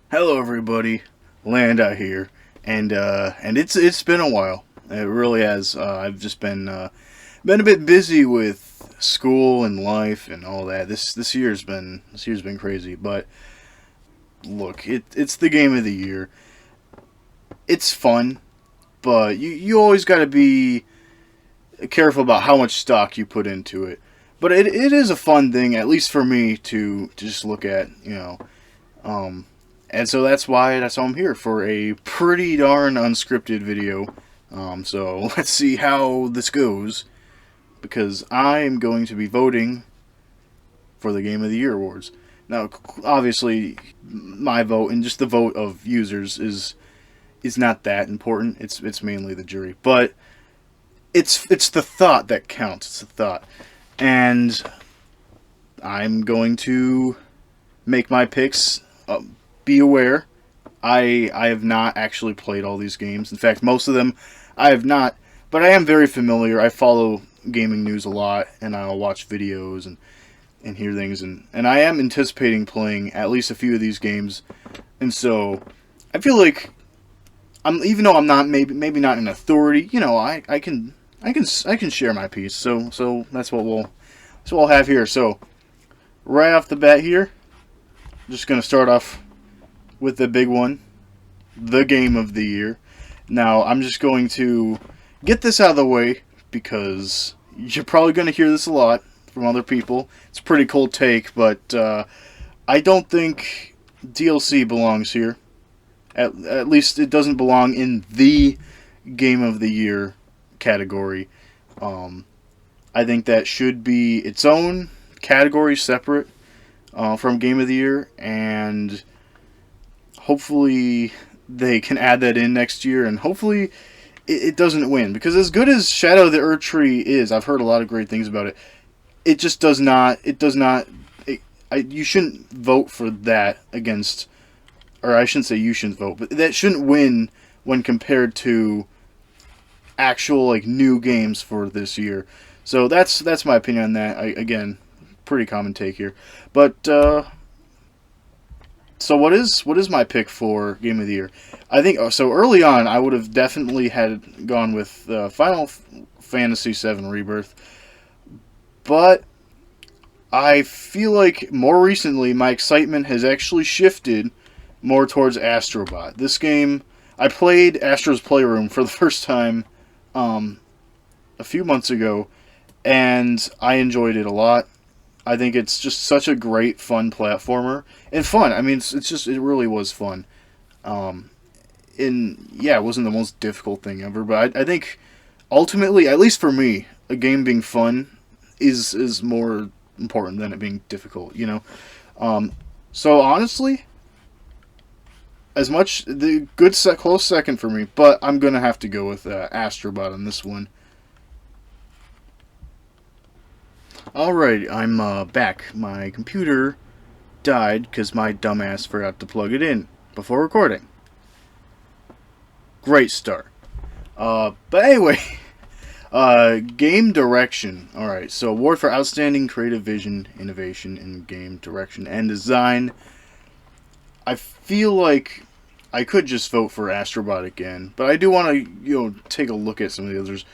Hello, everybody. Landa here, and it's been a while. It really has. I've just been a bit busy with school and life and all that. This year's been crazy. But look, it's the game of the year. It's fun, but you always got to be careful about how much stock you put into it. But it is a fun thing, at least for me, to just look at. Um, and so that's why I'm here for a pretty darn unscripted video. So let's see how this goes because I am going to be voting for the Game of the Year awards. Now, obviously, my vote and just the vote of users is not that important. It's mainly the jury, but it's the thought that counts. It's the thought, and I'm going to make my picks. Be aware, I have not actually played all these games. In fact, most of them I have not, but I am very familiar. I follow gaming news a lot, and I'll watch videos and hear things, and I am anticipating playing at least a few of these games, and so I feel like even though I'm not maybe not an authority, I can share my piece. So that's what we'll have here. So right off the bat here, I'm just gonna start off with the big one, the game of the year. Now, I'm just going to get this out of the way because you're probably going to hear this a lot from other people. It's a pretty cold take, but I don't think DLC belongs here. At least it doesn't belong in the game of the year category. Um, I think that should be its own category separate from game of the year, and hopefully they can add that in next year, and hopefully it doesn't win because as good as Shadow of the Erdtree is, I've heard a lot of great things about it. It just does not. It does not. You shouldn't vote for that against, or I shouldn't say you shouldn't vote, but that shouldn't win when compared to actual like new games for this year. So that's my opinion on that. Again, pretty common take here, but so what is my pick for game of the year? I think so. Early on, I would have definitely had gone with Final Fantasy VII Rebirth, but I feel like more recently my excitement has actually shifted more towards Astrobot. This game, I played Astro's Playroom for the first time um, a few months ago, and I enjoyed it a lot. I think it's just such a great, fun platformer and fun. I mean, it's just it really was fun. Um, and yeah, it wasn't the most difficult thing ever, but I think ultimately, at least for me, a game being fun is more important than it being difficult. Um, so honestly, as much the close second for me, but I'm gonna have to go with Astrobot on this one. All right, I'm back. My computer died because my dumbass forgot to plug it in before recording. Great start. But anyway, game direction. All right, so award for outstanding creative vision, innovation in game direction and design. I feel like I could just vote for Astrobot again, but I do want to take a look at some of the others.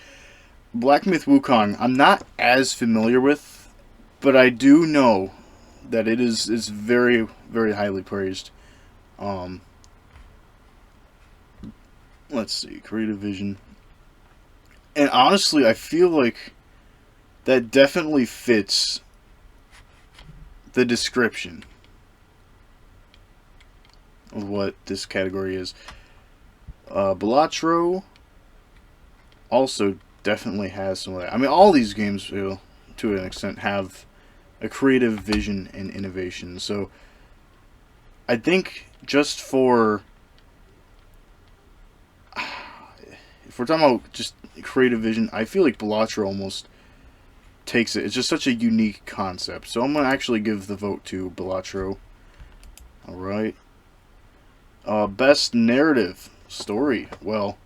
Black Myth Wukong, I'm not as familiar with, but I do know that it is very very highly praised. Um, let's see, creative vision, and honestly, I feel like that definitely fits the description of what this category is. Balatro also definitely has some of that. I mean, all these games, to an extent, have a creative vision and innovation. So I think just for if we're talking about just creative vision, I feel like Balatro almost takes it. It's just such a unique concept. So I'm gonna actually give the vote to Balatro. All right. Best narrative story. Well,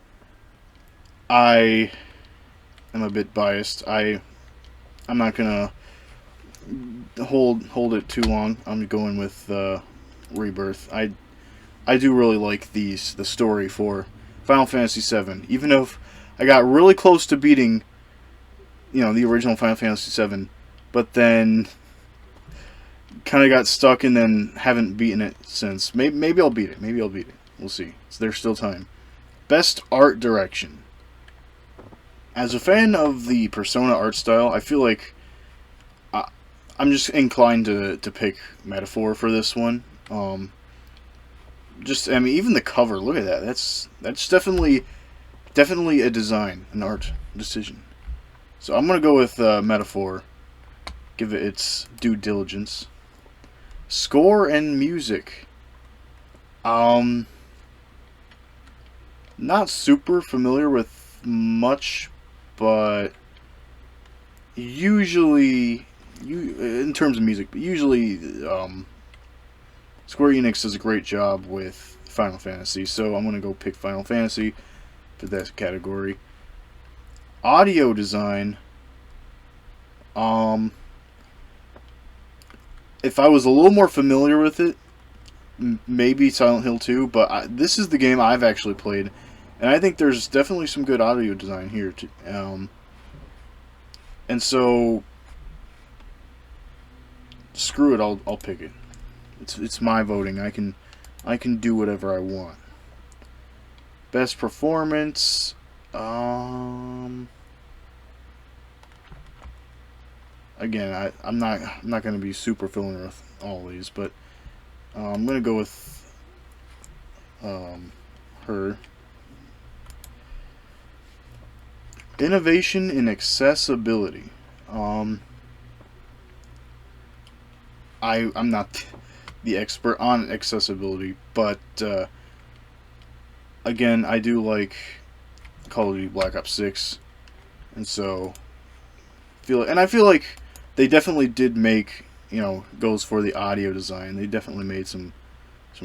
I am a bit biased. I'm not gonna hold it too long. I'm going with Rebirth. I do really like the story for Final Fantasy VII. Even if I got really close to beating, the original Final Fantasy VII, but then kind of got stuck and then haven't beaten it since. Maybe I'll beat it. Maybe I'll beat it. We'll see. So there's still time. Best art direction. As a fan of the Persona art style, I feel like I'm just inclined to pick Metaphor for this one. Even the cover. Look at that. That's definitely a design, an art decision. So I'm gonna go with Metaphor. Give it its due diligence. Score and music. Not super familiar with much, but usually, in terms of music, but usually, Square Enix does a great job with Final Fantasy, so I'm gonna go pick Final Fantasy for that category. Audio design. If I was a little more familiar with it, maybe Silent Hill 2, but this is the game I've actually played, and I think there's definitely some good audio design here too. And so, screw it, I'll pick it. It's my voting. I can do whatever I want. Best performance. Again, I'm not going to be super familiar with all these, but I'm going to go with her. Innovation in accessibility. I'm not the expert on accessibility, but again, I do like Call of Duty Black Ops 6, and so I feel like they definitely did make, goes for the audio design. They definitely made some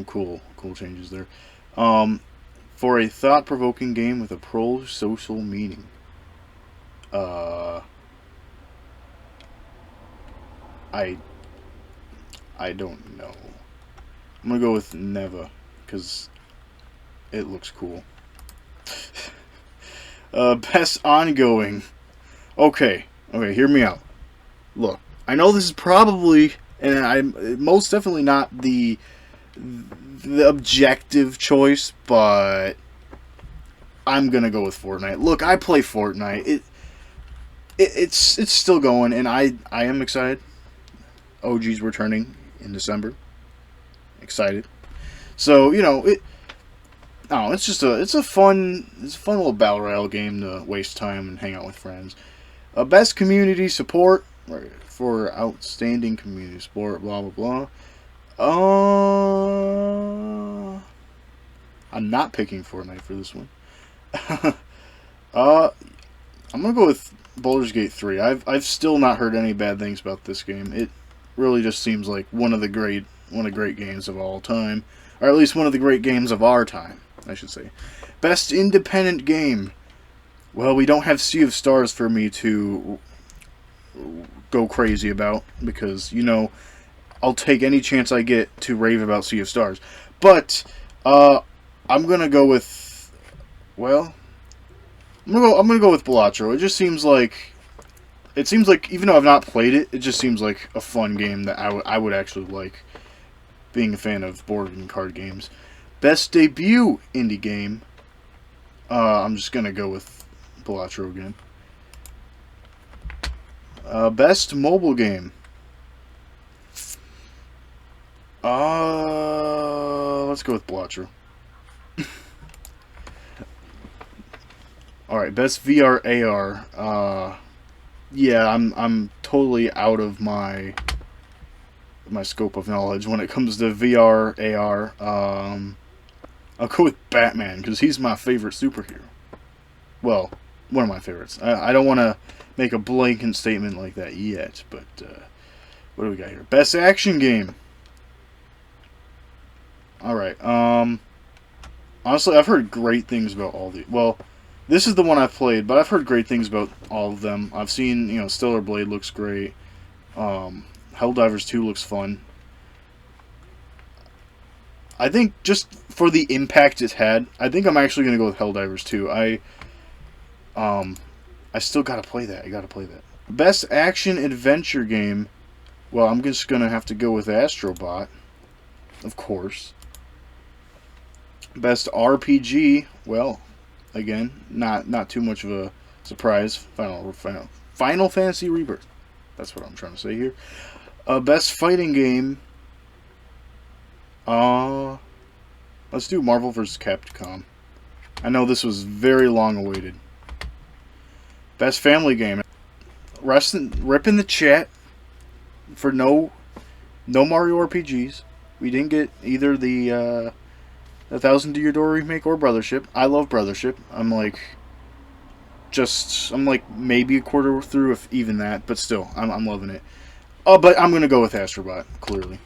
cool changes there. For a thought-provoking game with a pro-social meaning. I don't know. I'm gonna go with Neva because it looks cool. Best ongoing. Okay, hear me out. Look, I know this is probably, and I'm most definitely not the objective choice, but I'm gonna go with Fortnite. Look, I play Fortnite. It's still going, and I am excited. OG's returning in December. Excited. So it's a fun little battle royale game to waste time and hang out with friends. Best community support for outstanding community support. Blah blah blah. I'm not picking Fortnite for this one. I'm gonna go with Baldur's Gate 3. I've still not heard any bad things about this game. It really just seems like one of the great games of all time, or at least one of the great games of our time, I should say. Best independent game. Well, we don't have Sea of Stars for me to go crazy about because I'll take any chance I get to rave about Sea of Stars. But I'm gonna go with I'm gonna go with Balatro. It just seems like even though I've not played it, it just seems like a fun game that I would actually like, being a fan of board and card games. Best debut indie game. I'm just gonna go with Balatro again. Best mobile game. Let's go with Balatro. All right, best VR AR. Yeah, I'm totally out of my scope of knowledge when it comes to VR AR. I'll go with Batman because he's my favorite superhero. Well, one of my favorites. I don't want to make a blanket statement like that yet, but what do we got here? Best action game. All right. Honestly, I've heard great things about all the. Well, this is the one I've played, but I've heard great things about all of them. I've seen, Stellar Blade looks great. Helldivers 2 looks fun. I think just for the impact it had, I think I'm actually gonna go with Helldivers 2. I still gotta play that. I gotta play that. Best action adventure game. Well, I'm just gonna have to go with Astrobot, of course. Best RPG. Well, again, not too much of a surprise. Final Fantasy Rebirth. That's what I'm trying to say here. Best fighting game. Let's do Marvel vs. Capcom. I know this was very long awaited. Best family game. Ripping the chat for no Mario RPGs. We didn't get either the A Thousand Year Door remake or Brothership. I love Brothership. I'm like maybe a quarter through, if even that, but still, I'm loving it. Oh, but I'm gonna go with Astrobot, clearly.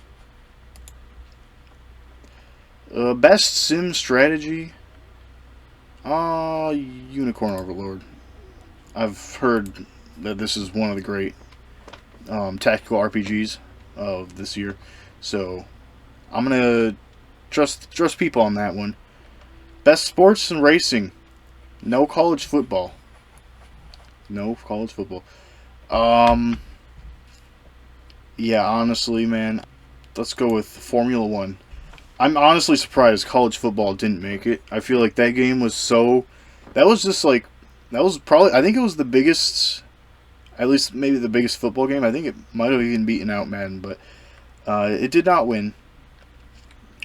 Best sim strategy. Unicorn Overlord. I've heard that this is one of the great tactical RPGs of this year, so I'm gonna trust people on that one. Best sports and racing. No college football. No college football. Yeah, honestly, man, let's go with Formula One. I'm honestly surprised college football didn't make it. I feel like that game was so. That was just like. That was probably. I think it was the biggest. At least maybe the biggest football game. I think it might have even beaten out Madden, but it did not win.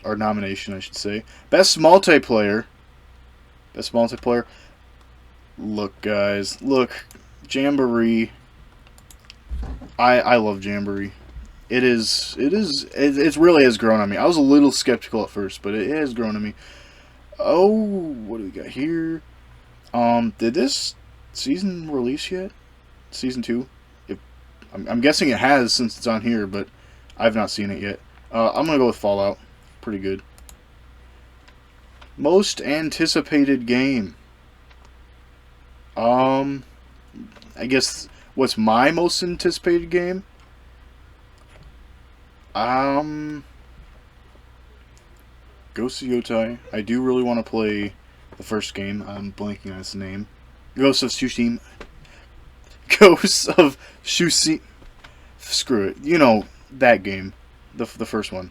Or nomination, I should say. Best multiplayer. Best multiplayer. Look, guys. Look. Jamboree. I love Jamboree. It really has grown on me. I was a little skeptical at first, but it has grown on me. Oh, what do we got here? Did this season release yet? Season 2? I'm guessing it has since it's on here, but I've not seen it yet. I'm gonna go with Fallout. Pretty good. Most anticipated game. I guess what's my most anticipated game? Ghost of Yotai. I do really want to play the first game. I'm blanking on its name. Ghost of Tsushima. Ghost of Tsushima. Screw it. You know that game, the first one.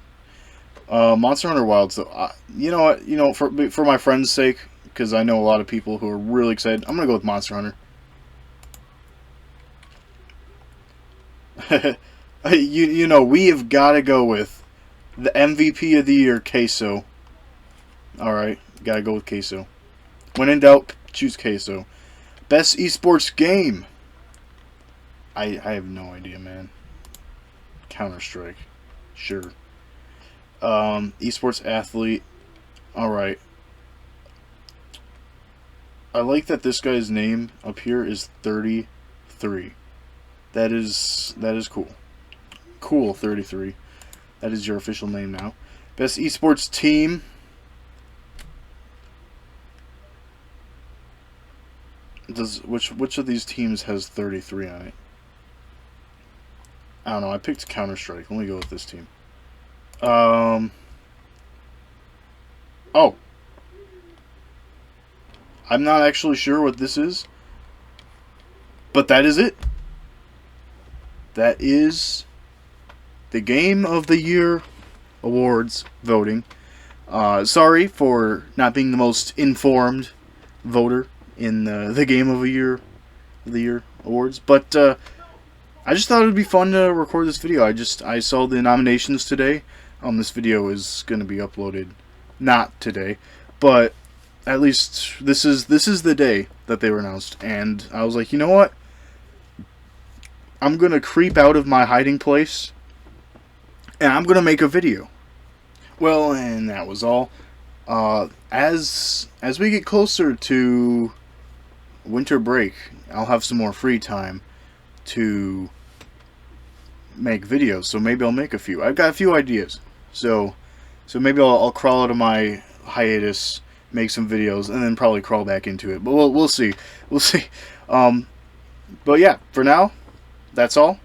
Monster Hunter Wilds. So, you know what? You know, for my friends' sake, because I know a lot of people who are really excited, I'm gonna go with Monster Hunter. you know, we have got to go with the MVP of the year, Queso. Alright, gotta go with Queso. When in doubt, choose Queso. Best esports game. I have no idea, man. Counter-Strike. Sure. Esports athlete. Alright. I like that this guy's name up here is 33. That is cool. Cool, 33. That is your official name now. Best esports team. Which of these teams has 33 on it? I don't know. I picked Counter-Strike. Let me go with this team. Oh. I'm not actually sure what this is. But that is it. That is the Game of the Year awards voting. Sorry for not being the most informed voter in the Game of the Year awards, but I just thought it would be fun to record this video. I saw the nominations today. This video is going to be uploaded not today, but at least this is the day that they were announced, and I was like, you know what? I'm going to creep out of my hiding place, and I'm going to make a video. Well, and that was all. As we get closer to winter break, I'll have some more free time to make videos, so maybe I'll make a few. I've got a few ideas, so maybe I'll crawl out of my hiatus, make some videos, and then probably crawl back into it. But we'll see. But yeah, for now, that's all.